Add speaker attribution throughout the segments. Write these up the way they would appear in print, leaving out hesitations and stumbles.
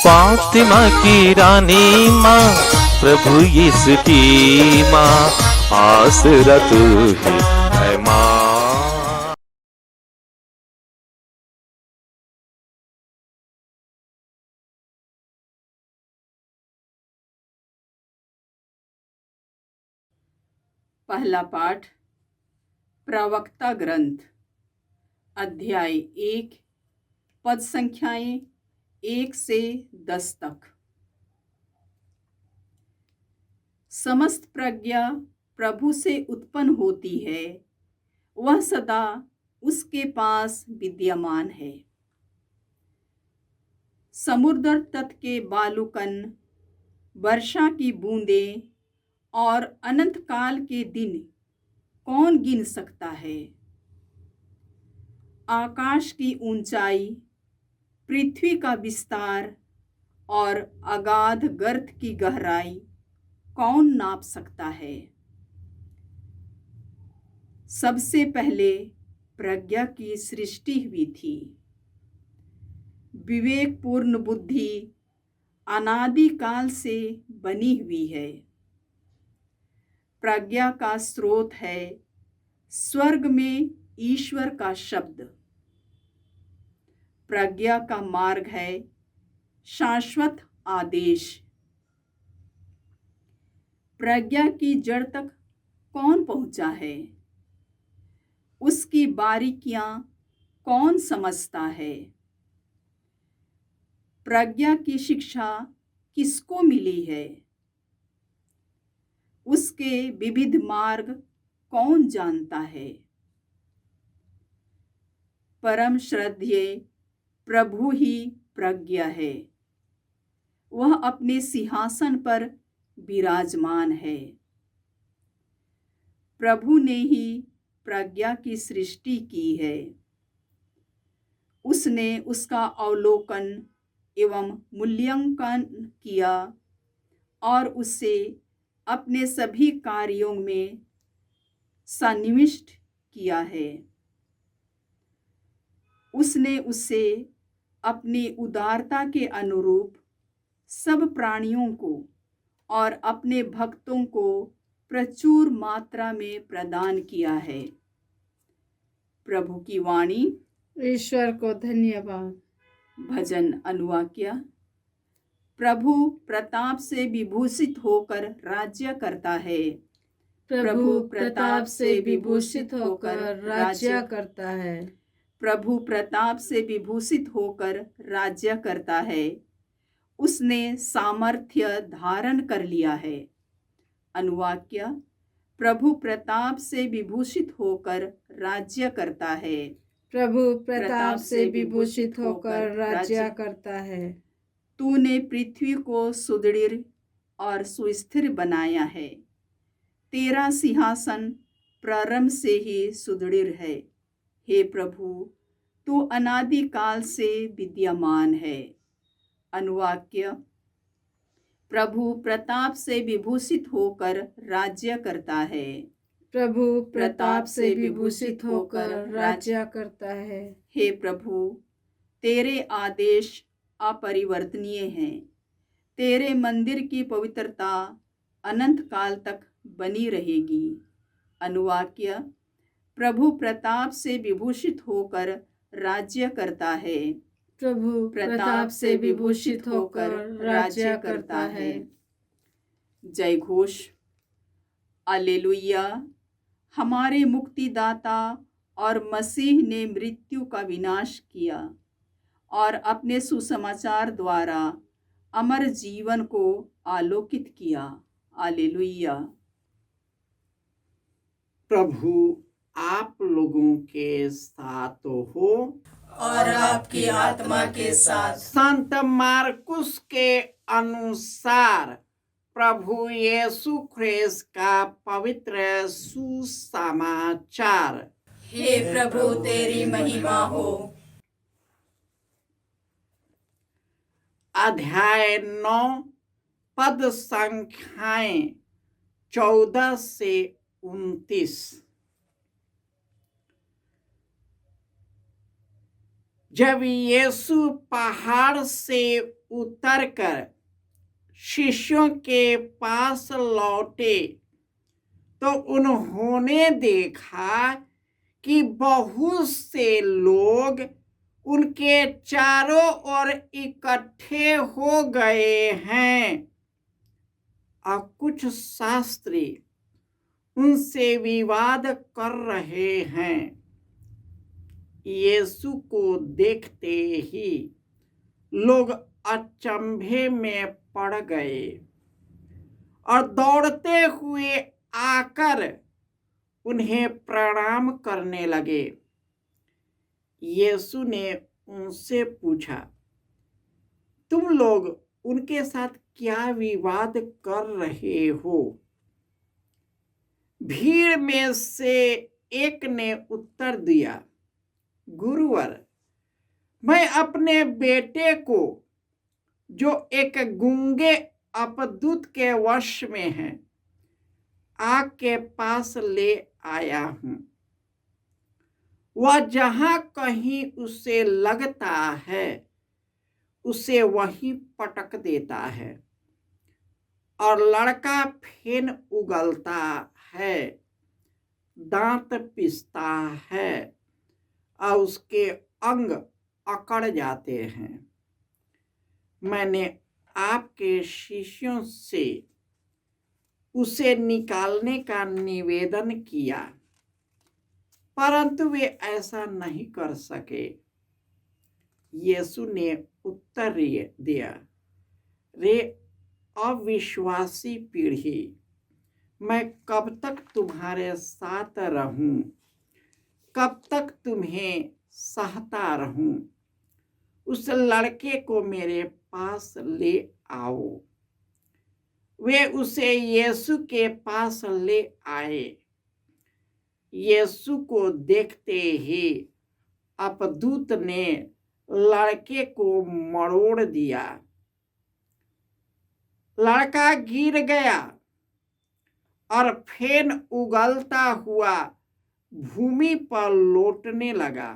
Speaker 1: फातिमा की रानी माँ, प्रभु यीशु की माँ, आसरा तू ही है माँ।
Speaker 2: पहला पाठ प्रवक्ता ग्रंथ अध्याय 1 पद संख्याएं 1 से 10 तक। समस्त प्रज्ञा प्रभु से उत्पन्न होती है, वह सदा उसके पास विद्यमान है। समुद्र तट के बालुकन, वर्षा की बूंदें और अनंत काल के दिन कौन गिन सकता है? आकाश की ऊंचाई, पृथ्वी का विस्तार और अगाध गर्त की गहराई कौन नाप सकता है? सबसे पहले प्रज्ञा की सृष्टि हुई थी। विवेकपूर्ण बुद्धि अनादि काल से बनी हुई है। प्रज्ञा का स्रोत है स्वर्ग में ईश्वर का शब्द। प्रज्ञा का मार्ग है शाश्वत आदेश। प्रज्ञा की जड़ तक कौन पहुंचा है? उसकी बारीकियां कौन समझता है? प्रज्ञा की शिक्षा किसको मिली है? उसके विविध मार्ग कौन जानता है? परम श्रद्धेय प्रभु ही प्रज्ञा है। वह अपने सिंहासन पर विराजमान है। प्रभु ने ही प्रज्ञा की सृष्टि की है। उसने उसका अवलोकन एवं मूल्यांकन किया और उससे अपने सभी कार्यों में सन्निविष्ट किया है। उसने उससे अपनी उदारता के अनुरूप सब प्राणियों को और अपने भक्तों को प्रचुर मात्रा में प्रदान किया है। प्रभु की वाणी।
Speaker 3: ईश्वर को धन्यवाद।
Speaker 2: भजन अनुवाक्य। प्रभु प्रताप से विभूषित होकर राज्य करता है।
Speaker 3: प्रभु प्रताप से विभूषित होकर राज्य करता है।
Speaker 2: प्रभु प्रताप से विभूषित होकर राज्य करता है। उसने सामर्थ्य धारण कर लिया है। अनुवाक्य। प्रभु प्रताप से विभूषित होकर राज्य करता है।
Speaker 3: प्रभु प्रताप से विभूषित होकर राज्य करता है।
Speaker 2: तूने पृथ्वी को सुदृढ़ और सुस्थिर बनाया है। तेरा सिंहासन प्रारंभ से ही सुदृढ़ है। हे प्रभु, तू अनादि काल से विद्यमान है। अनुवाक्य। प्रभु प्रताप से विभूषित होकर राज्य करता है।
Speaker 3: प्रभु प्रताप से विभूषित होकर राज्य करता है।
Speaker 2: हे प्रभु, तेरे आदेश अपरिवर्तनीय हैं। तेरे मंदिर की पवित्रता अनंत काल तक बनी रहेगी। अनुवाक्य। प्रभु प्रताप से विभूषित होकर राज्य करता है।
Speaker 3: प्रभु प्रताप से विभूषित होकर राज्य करता है।
Speaker 2: जय घोष। alleluia। हमारे मुक्तिदाता और मसीह ने मृत्यु का विनाश किया और अपने सुसमाचार द्वारा अमर जीवन को आलोकित किया। alleluia।
Speaker 4: प्रभु आप लोगों के साथ हो
Speaker 2: और आपकी आत्मा के साथ।
Speaker 4: संत मार्कुस के अनुसार प्रभु यीशु ख्रिस्त का पवित्र सुसमाचार।
Speaker 2: हे प्रभु, तेरी महिमा हो।
Speaker 4: अध्याय 9 पद संख्याएं 14 से 29। जब यीशु पहाड़ से उतरकर शिष्यों के पास लौटे तो उन्होंने देखा कि बहुत से लोग उनके चारों ओर इकट्ठे हो गए हैं और कुछ शास्त्री उनसे विवाद कर रहे हैं। यीशु को देखते ही लोग अचंभे में पड़ गए और दौड़ते हुए आकर उन्हें प्रणाम करने लगे। यीशु ने उनसे पूछा, तुम लोग उनके साथ क्या विवाद कर रहे हो? भीड़ में से एक ने उत्तर दिया, गुरुवर, मैं अपने बेटे को जो एक गूंगे अपदूत के वश में है आग के पास ले आया हूं। वह जहां कहीं उसे लगता है उसे वहीं पटक देता है और लड़का फेन उगलता है, दांत पिसता है और उसके अंग अकड़ जाते हैं। मैंने आपके शिष्यों से उसे निकालने का निवेदन किया, परंतु वे ऐसा नहीं कर सके। यीशु ने उत्तर दिया, रे अविश्वासी पीढ़ी, मैं कब तक तुम्हारे साथ रहूं? कब तक तुम्हें सहता रहूं? उस लड़के को मेरे पास ले आओ। वे उसे यीशु के पास ले आए। यीशु को देखते ही अपदूत ने लड़के को मरोड़ दिया। लड़का गिर गया और फेन उगलता हुआ भूमि पर लौटने लगा।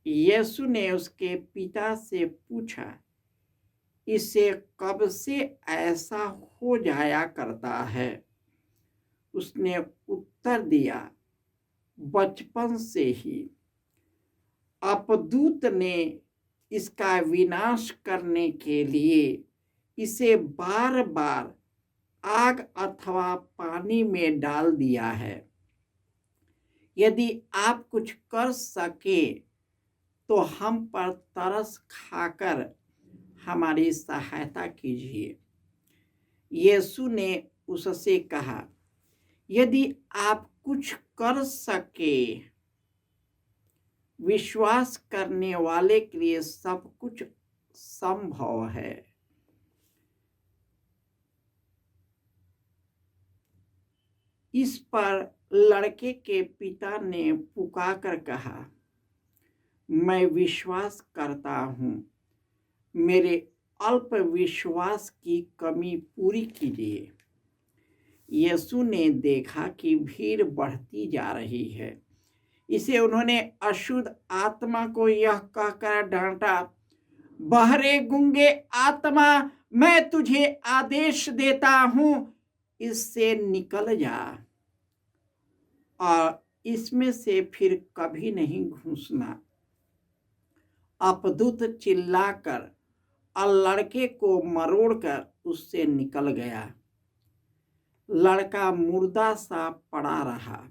Speaker 4: यीशु ने उसके पिता से पूछा, इसे कब से ऐसा हो जाया करता है? उसने उत्तर दिया, बचपन से ही। अपदूत ने इसका विनाश करने के लिए इसे बार बार आग अथवा पानी में डाल दिया है। यदि आप कुछ कर सके तो हम पर तरस खाकर हमारी सहायता कीजिए। यीशु ने उससे कहा, यदि आप कुछ कर सके, विश्वास करने वाले के लिए सब कुछ संभव है। इस पर लड़के के पिता ने पुकारकर कहा, मैं विश्वास करता हूं, मेरे अल्प विश्वास की कमी पूरी कीजिए। यीशु ने देखा कि भीड़ बढ़ती जा रही है। इसे उन्होंने अशुद्ध आत्मा को यह कहकर डांटा, बहरे गूंगे आत्मा, मैं तुझे आदेश देता हूं, इससे निकल जा और इसमें से फिर कभी नहीं घुसना। अपदूत चिल्लाकर और लड़के को मरोड़कर उससे निकल गया। लड़का मुर्दा सा पड़ा रहा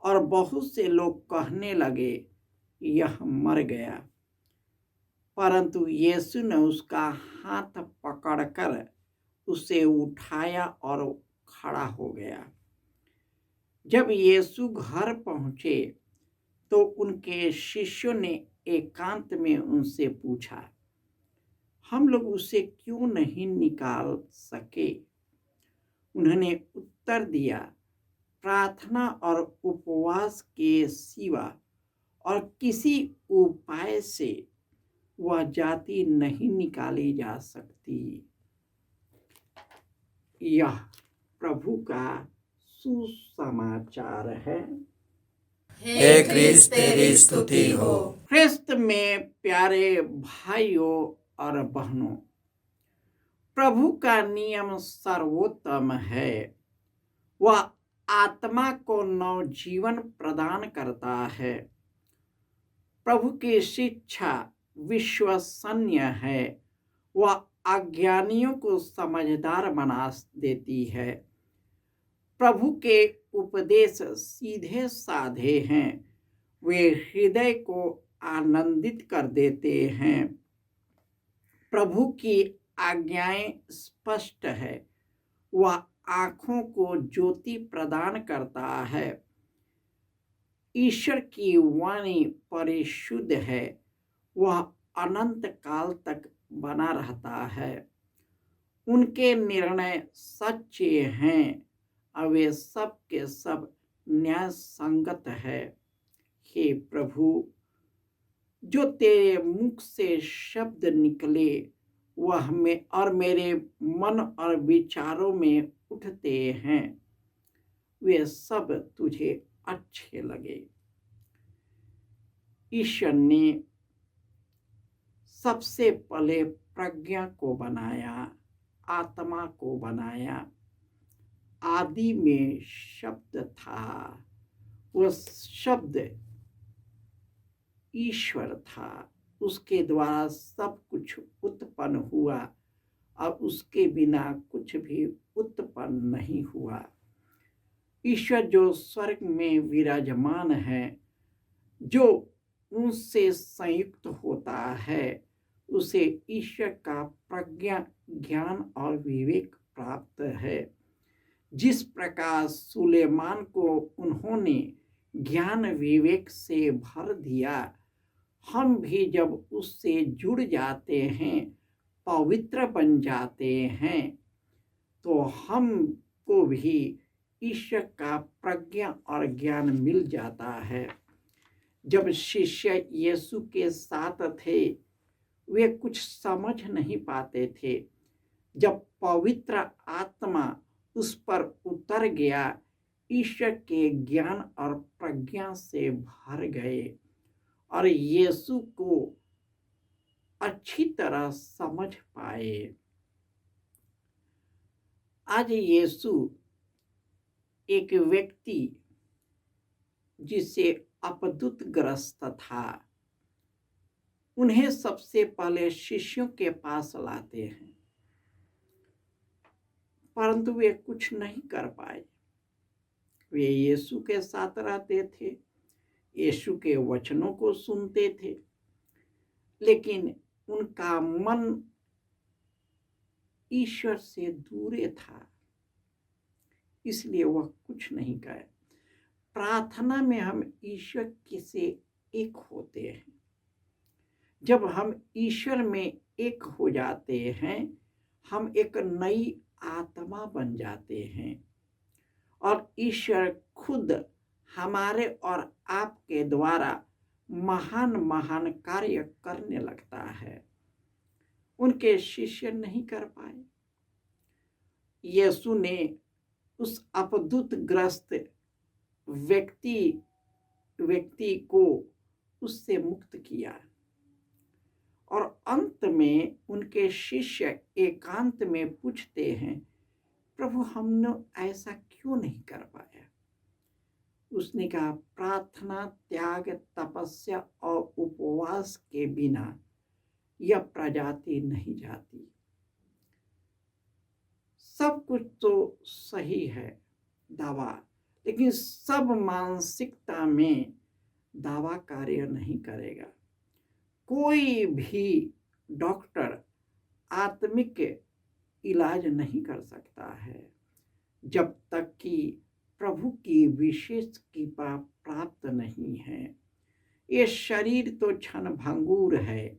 Speaker 4: और बहुत से लोग कहने लगे, यह मर गया। परंतु यीशु ने उसका हाथ पकड़कर उसे उठाया और खड़ा हो गया। जब यीशु घर पहुंचे तो उनके शिष्यों ने एकांत में उनसे पूछा, हम लोग उसे क्यों नहीं निकाल सके? उन्होंने उत्तर दिया, प्रार्थना और उपवास के सिवा और किसी उपाय से वह जाति नहीं निकाली जा सकती। यह प्रभु का सुसमाचार है।
Speaker 5: हे क्रिस्त तेरी स्तुति हो।
Speaker 4: ख्रिस्त में प्यारे भाइयों और बहनों, प्रभु का नियम सर्वोत्तम है। वह आत्मा को नवजीवन प्रदान करता है। प्रभु की शिक्षा विश्वसनीय है। वह अज्ञानियों को समझदार बना देती है। प्रभु के उपदेश सीधे साधे हैं। वे हृदय को आनंदित कर देते हैं। प्रभु की आज्ञाएं स्पष्ट है। वह आँखों को ज्योति प्रदान करता है। ईश्वर की वाणी परिशुद्ध है। वह अनंत काल तक बना रहता है। उनके निर्णय सच्चे हैं और वे सब के सब न्याय संगत है। हे प्रभु, जो तेरे मुख से शब्द निकले वह में और मेरे मन और विचारों में उठते हैं, वे सब तुझे अच्छे लगे। ईश्वर ने सबसे पहले प्रज्ञा को बनाया, आत्मा को बनाया। आदि में शब्द था, वह शब्द ईश्वर था। उसके द्वारा सब कुछ उत्पन्न हुआ और उसके बिना कुछ भी उत्पन्न नहीं हुआ। ईश्वर जो स्वर्ग में विराजमान है, जो उनसे संयुक्त होता है, उसे ईश्वर का प्रज्ञा, ज्ञान और विवेक प्राप्त है। जिस प्रकार सुलेमान को उन्होंने ज्ञान विवेक से भर दिया, हम भी जब उससे जुड़ जाते हैं, पवित्र बन जाते हैं, तो हमको भी ईश्वर का प्रज्ञा और ज्ञान मिल जाता है। जब शिष्य यीशु के साथ थे, वे कुछ समझ नहीं पाते थे। जब पवित्र आत्मा उस पर उतर गया, ईश्वर के ज्ञान और प्रज्ञा से भर गए और यीशु को अच्छी तरह समझ पाए। आज यीशु एक व्यक्ति जिसे अपदुत ग्रस्त था, उन्हें सबसे पहले शिष्यों के पास लाते हैं, परंतु वे कुछ नहीं कर पाए। वे यीशु के साथ रहते थे, यीशु के वचनों को सुनते थे, लेकिन उनका मन ईश्वर से दूर था, इसलिए वह कुछ नहीं करे। प्रार्थना में हम ईश्वर से एक होते हैं। जब हम ईश्वर में एक हो जाते हैं, हम एक नई आत्मा बन जाते हैं और ईश्वर खुद हमारे और आपके द्वारा महान महान कार्य करने लगता है। उनके शिष्य नहीं कर पाए। यीशु ने उस अपदुत ग्रस्त व्यक्ति को उससे मुक्त किया और अंत में उनके शिष्य एकांत में पूछते हैं, प्रभु हमने ऐसा क्यों नहीं कर पाया? उसने कहा, प्रार्थना, त्याग, तपस्या और उपवास के बिना यह प्रजाति नहीं जाती। सब कुछ तो सही है दावा, लेकिन सब मानसिकता में दावा कार्य नहीं करेगा। कोई भी डॉक्टर आत्मिक इलाज नहीं कर सकता है जब तक कि प्रभु की विशेष कृपा प्राप्त नहीं है। ये शरीर तो क्षणभंगुर है,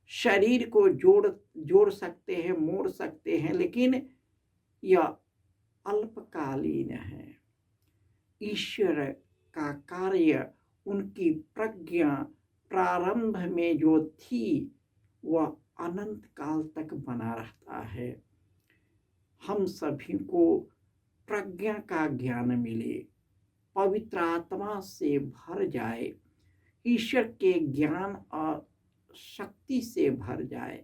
Speaker 4: शरीर को जोड़ सकते हैं, मोड़ सकते हैं, लेकिन यह अल्पकालीन है। ईश्वर का कार्य, उनकी प्रज्ञा प्रारंभ में जो थी वह अनंत काल तक बना रहता है। हम सभी को प्रज्ञा का ज्ञान मिले, पवित्र आत्मा से भर जाए, ईश्वर के ज्ञान और शक्ति से भर जाए,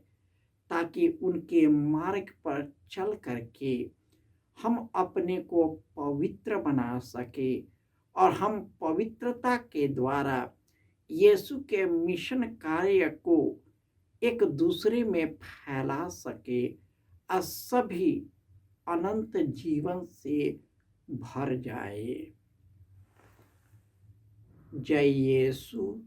Speaker 4: ताकि उनके मार्ग पर चल करके हम अपने को पवित्र बना सके और हम पवित्रता के द्वारा यीशु के मिशन कार्य को एक दूसरे में फैला सके और सभी अनंत जीवन से भर जाए। जय यीशु।